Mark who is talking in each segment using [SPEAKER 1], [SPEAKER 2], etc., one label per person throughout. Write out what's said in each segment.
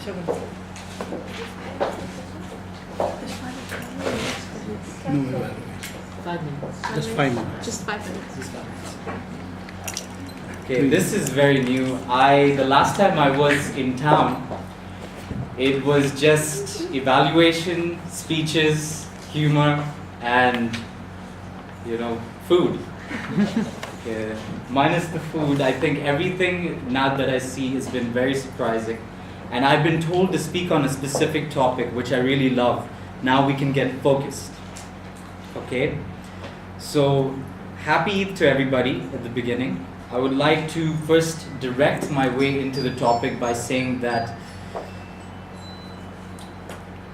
[SPEAKER 1] No,
[SPEAKER 2] 5 minutes.
[SPEAKER 1] just 5 minutes.
[SPEAKER 3] Just 5 minutes.
[SPEAKER 2] Just 5 minutes. Okay, this is very new. The last time I was in town, it was just evaluation, speeches, humor, and food. Okay. Minus the food, I think everything now that I see has been very surprising. And I've been told to speak on a specific topic, which I really love. Now we can get focused. Okay? So, happy to everybody at the beginning. I would like to first direct my way into the topic by saying that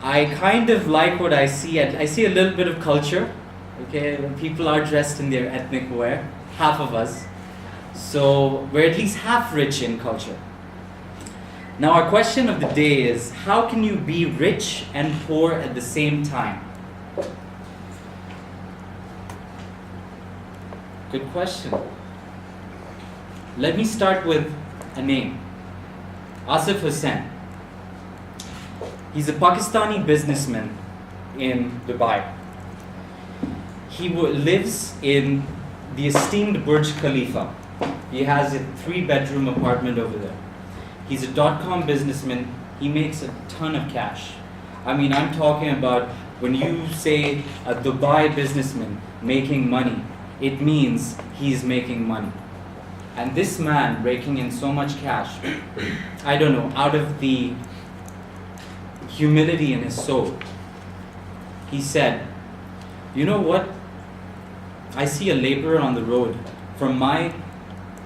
[SPEAKER 2] I kind of like what I see. I see a little bit of culture. Okay, people are dressed in their ethnic wear, half of us. So we're at least half rich in culture. Now our question of the day is, how can you be rich and poor at the same time? Good question. Let me start with a name. Asif Hussain. He's a Pakistani businessman in Dubai. He lives in the esteemed Burj Khalifa. He has a 3-bedroom apartment over there. He's a .com businessman. He makes a ton of cash. I mean, I'm talking about when you say a Dubai businessman making money, it means he's making money. And this man raking in so much cash, I don't know, out of the humility in his soul, he said, you know what? I see a laborer on the road from my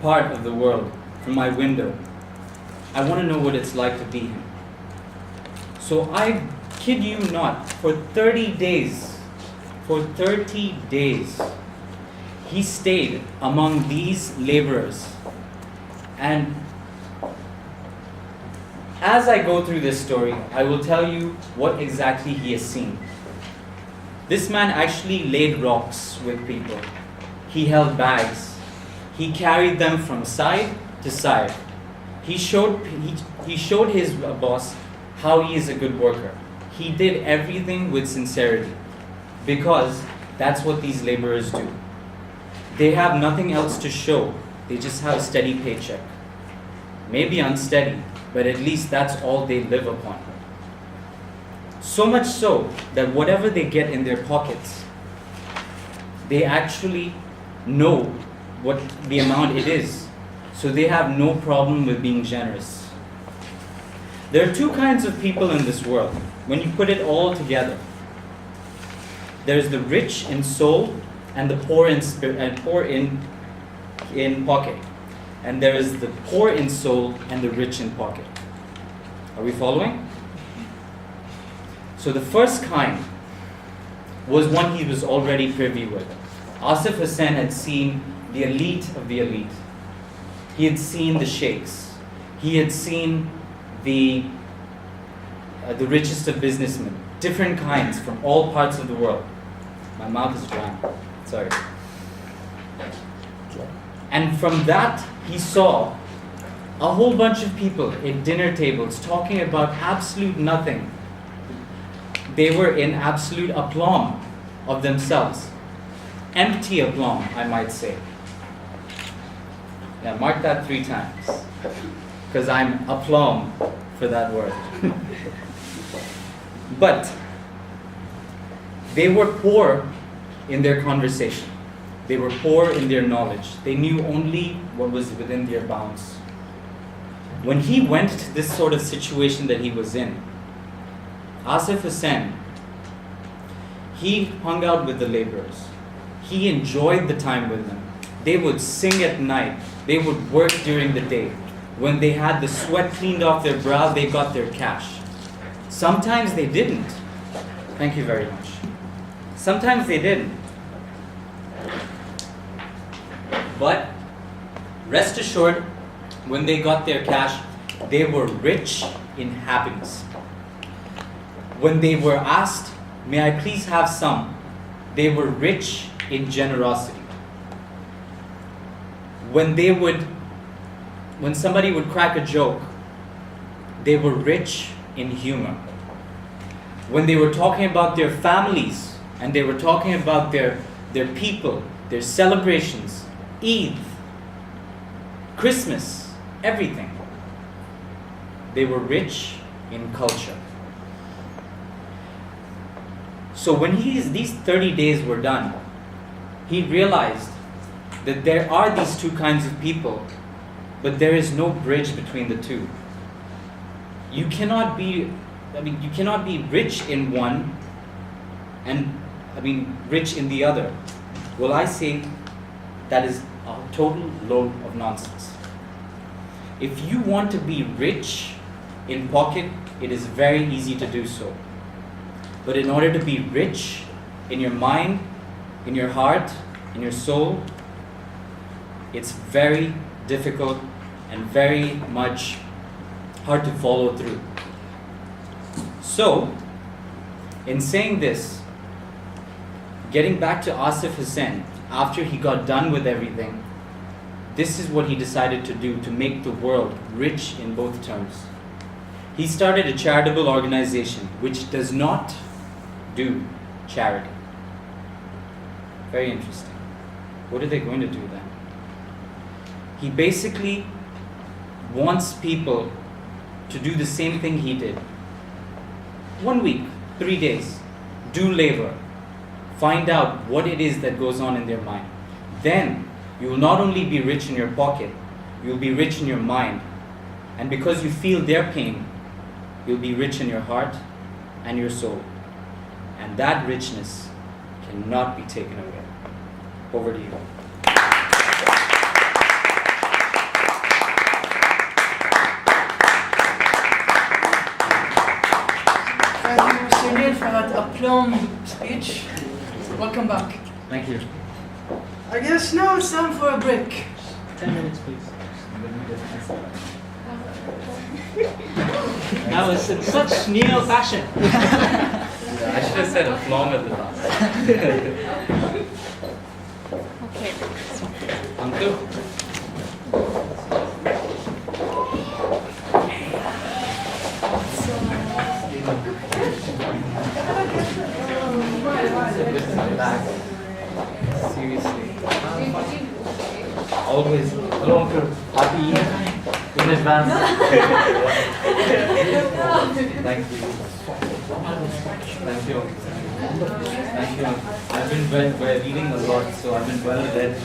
[SPEAKER 2] part of the world, from my window. I want to know what it's like to be him. So I kid you not, for 30 days, he stayed among these laborers. And as I go through this story, I will tell you what exactly he has seen. This man actually laid rocks with people. He held bags. He carried them from side to side. He showed his boss how he is a good worker. He did everything with sincerity because that's what these laborers do. They have nothing else to show. They just have a steady paycheck. Maybe unsteady, but at least that's all they live upon. So much so that whatever they get in their pockets, they actually know what the amount it is. So they have no problem with being generous. There are two kinds of people in this world. When you put it all together, there's the rich in soul and the poor in spirit and poor in pocket. And there is the poor in soul and the rich in pocket. Are we following? So the first kind was one he was already privy with. Asif Hussain had seen the elite of the elite. He had seen the sheikhs. He had seen the richest of businessmen, different kinds from all parts of the world. My mouth is dry. Sorry. And from that, he saw a whole bunch of people at dinner tables talking about absolute nothing. They were in absolute aplomb of themselves. Empty aplomb, I might say. Yeah, mark that 3 times. Because I'm aplomb for that word. But they were poor in their conversation. They were poor in their knowledge. They knew only what was within their bounds. When he went to this sort of situation that he was in, Asif Hussain, he hung out with the laborers. He enjoyed the time with them. They would sing at night. They would work during the day. When they had the sweat cleaned off their brow, they got their cash. Sometimes they didn't. Thank you very much. Sometimes they didn't. But rest assured, when they got their cash, they were rich in happiness. When they were asked, may I please have some, they were rich in generosity. When somebody would crack a joke, they were rich in humor. When they were talking about their families and they were talking about their people, their celebrations, Eid, Christmas, everything, they were rich in culture. So when these 30 days were done, he realized that there are these two kinds of people, but there is no bridge between the two. You cannot be rich in one and rich in the other. Well, I say that is a total load of nonsense. If you want to be rich in pocket, it is very easy to do so. But in order to be rich in your mind, in your heart, in your soul, it's very difficult and very much hard to follow through. So, in saying this, getting back to Asif Hussain, after he got done with everything, this is what he decided to do to make the world rich in both terms. He started a charitable organization which does not do charity. Very interesting. What are they going to do then? He basically wants people to do the same thing he did. 1 week, 3 days, do labor. Find out what it is that goes on in their mind. Then you will not only be rich in your pocket, you will be rich in your mind. And because you feel their pain, you'll be rich in your heart and your soul. And that richness cannot be taken away. Over to you.
[SPEAKER 1] Thank you, Mr. Neil, for that aplomb speech. Welcome back.
[SPEAKER 2] Thank you.
[SPEAKER 1] I guess now it's time for a break.
[SPEAKER 2] 10 minutes, please.
[SPEAKER 3] That was in such Neil fashion.
[SPEAKER 2] I should have said a flong at the last.
[SPEAKER 4] Okay.
[SPEAKER 2] Uncle? Back. Seriously. Always. Hello, Uncle. Happy Eid in advance. Thank you. Thank you. Thank you. I've been reading a lot, so I've been well read. I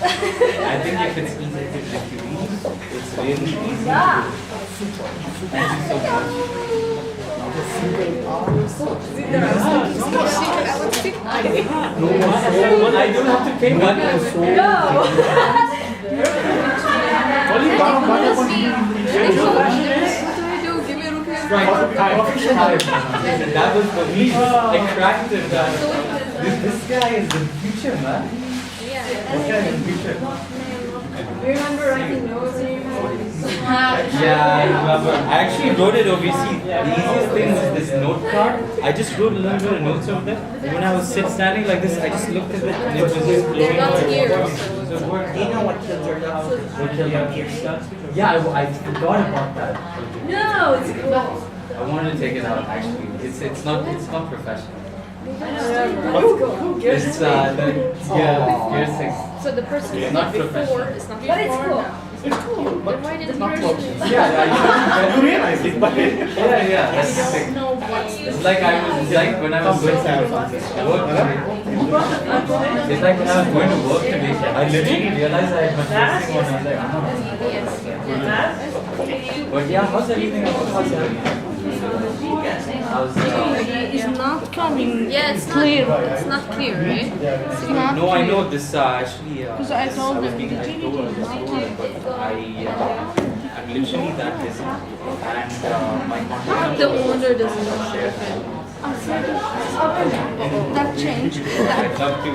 [SPEAKER 2] think if it's easy, if you read, it's really easy to do. Thank you so much. I don't have to pay money. That was for me. I cracked it. This guy is the future, man. This guy is the future.
[SPEAKER 4] Remember writing notes in your head?
[SPEAKER 2] Yeah, I remember. I actually wrote it over. You see, the easiest thing was this note card. I just wrote a little bit of notes over there. And when I was standing like this, I just looked at it and it was just flowing.
[SPEAKER 4] They're not here.
[SPEAKER 3] Do you know what killed your dog?
[SPEAKER 2] What killed my Yeah, I forgot about that.
[SPEAKER 4] No, it's cool.
[SPEAKER 2] I wanted to take it out actually. It's not professional. It's gear 6.
[SPEAKER 4] So the person
[SPEAKER 2] It's
[SPEAKER 4] is
[SPEAKER 2] not
[SPEAKER 4] not before,
[SPEAKER 2] professional.
[SPEAKER 4] it's not
[SPEAKER 5] But it's
[SPEAKER 4] before
[SPEAKER 5] cool.
[SPEAKER 4] now.
[SPEAKER 5] It's cool.
[SPEAKER 4] Then why didn't you
[SPEAKER 2] Yeah, you realize it, but yeah, that's the thing.
[SPEAKER 4] No way.
[SPEAKER 2] It's like when I was going to work today. It's like when I was going to work today, I literally realized I had my dressing on. I was like, but yeah, how's everything? How's
[SPEAKER 5] It's not coming.
[SPEAKER 4] Yeah, it's
[SPEAKER 5] clear.
[SPEAKER 4] It's not clear, right?
[SPEAKER 5] It's not
[SPEAKER 2] No, I
[SPEAKER 5] clear.
[SPEAKER 2] know this actually.
[SPEAKER 5] Because I told them the TV is not clear.
[SPEAKER 2] I'm literally that busy, and my contact.
[SPEAKER 4] The owner doesn't know.
[SPEAKER 2] Share.
[SPEAKER 5] I said that changed.
[SPEAKER 2] I'd love to.